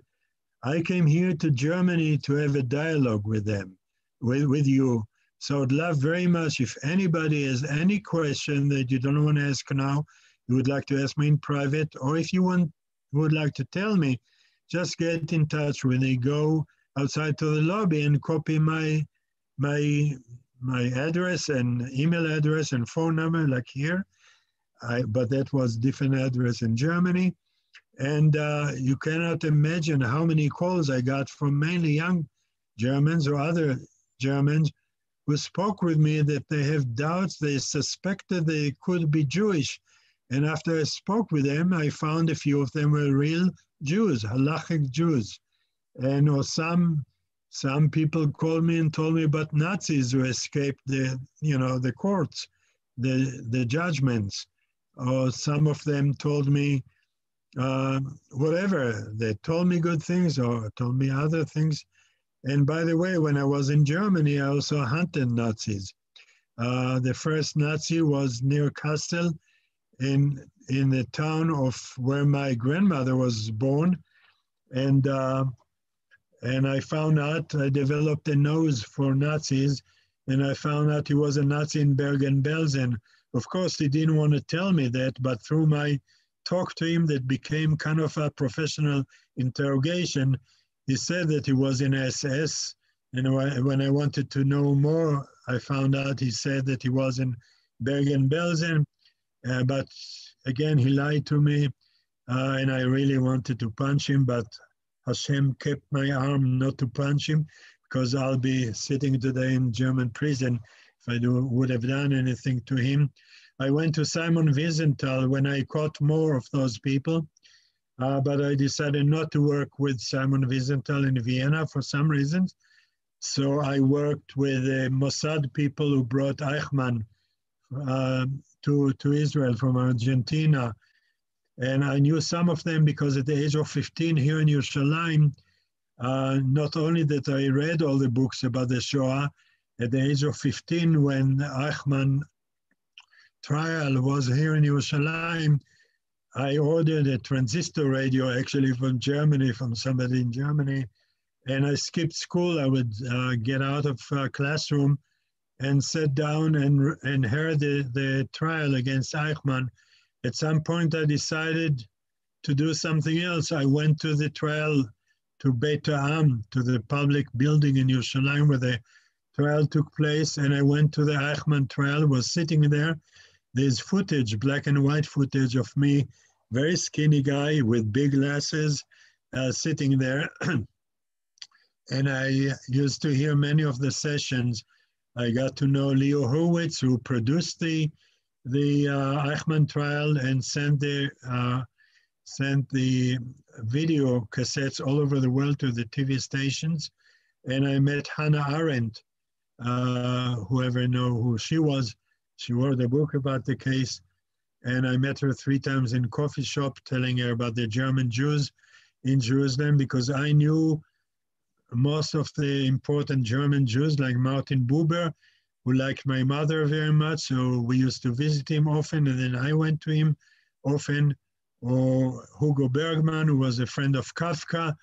[SPEAKER 1] I came here to Germany to have a dialogue with them, with you. So I'd love very much if anybody has any question that you don't want to ask now, you would like to ask me in private, or if you would like to tell me, just get in touch with me. Go outside to the lobby and copy my address and email address and phone number, like here. But that was different address in Germany. And you cannot imagine how many calls I got from mainly young Germans or other Germans who spoke with me that they have doubts. They suspected they could be Jewish. And after I spoke with them, I found a few of them were real Jews, halachic Jews. And or some people called me and told me about Nazis who escaped the courts, the judgments. Or some of them told me whatever. They told me good things or told me other things. And by the way, when I was in Germany, I also hunted Nazis. The first Nazi was near Kassel in the town of where my grandmother was born. And I found out, I developed a nose for Nazis, and I found out he was a Nazi in Bergen-Belsen. Of course, he didn't want to tell me that, but through my talk to him that became kind of a professional interrogation, he said that he was in SS. And when I wanted to know more, I found out he said that he was in Bergen-Belsen. But again, he lied to me, and I really wanted to punch him, but Hashem kept my arm not to punch him, because I'll be sitting today in German prison if I would have done anything to him. I went to Simon Wiesenthal when I caught more of those people, but I decided not to work with Simon Wiesenthal in Vienna for some reasons. So I worked with Mossad people who brought Eichmann to Israel from Argentina. And I knew some of them because at the age of 15 here in Yerushalayim, not only that I read all the books about the Shoah, at the age of 15 when Eichmann trial was here in Yerushalayim, I ordered a transistor radio actually from Germany, from somebody in Germany, and I skipped school. I would get out of classroom and sat down and heard the trial against Eichmann. At some point, I decided to do something else. I went to the trial to Beit Ha'am, to the public building in Yerushalayim where the trial took place, and I went to the Eichmann trial, was sitting there. There's footage, black and white footage of me, very skinny guy with big glasses, sitting there. And I used to hear many of the sessions. I got to know Leo Hurwitz, who produced the Eichmann trial and sent the video cassettes all over the world to the TV stations. And I met Hannah Arendt, whoever know who she was. She wrote a book about the case. And I met her 3 times in coffee shop, telling her about the German Jews in Jerusalem, because I knew most of the important German Jews, like Martin Buber, who liked my mother very much. So we used to visit him often, and then I went to him often. Or Hugo Bergman, who was a friend of Kafka,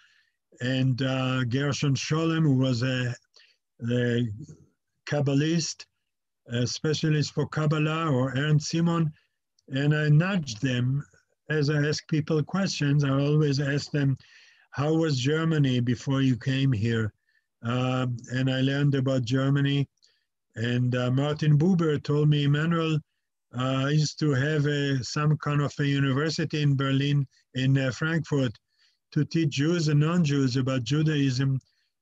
[SPEAKER 1] and Gershon Scholem, who was a Kabbalist, a specialist for Kabbalah, or Ernst Simon. And I nudged them as I ask people questions. I always ask them, how was Germany before you came here? And I learned about Germany. And Martin Buber told me, Emanuel, I used to have some kind of a university in Berlin, in Frankfurt, to teach Jews and non-Jews about Judaism,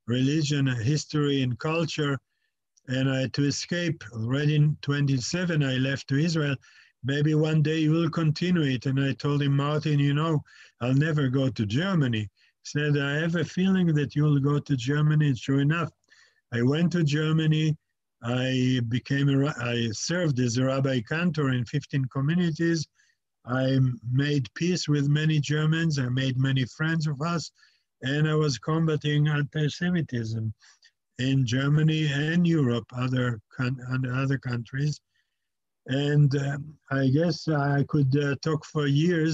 [SPEAKER 1] religion, history, and culture. And to escape, already in 27, I left to Israel. Maybe one day you will continue it. And I told him, Martin, you know, I'll never go to Germany. said, I have a feeling that you'll go to Germany. And sure enough, I went to Germany. I served as a rabbi cantor in 15 communities. I made peace with many Germans. I made many friends of us. And I was combating anti-Semitism in Germany and Europe, other countries. And I guess I could talk for years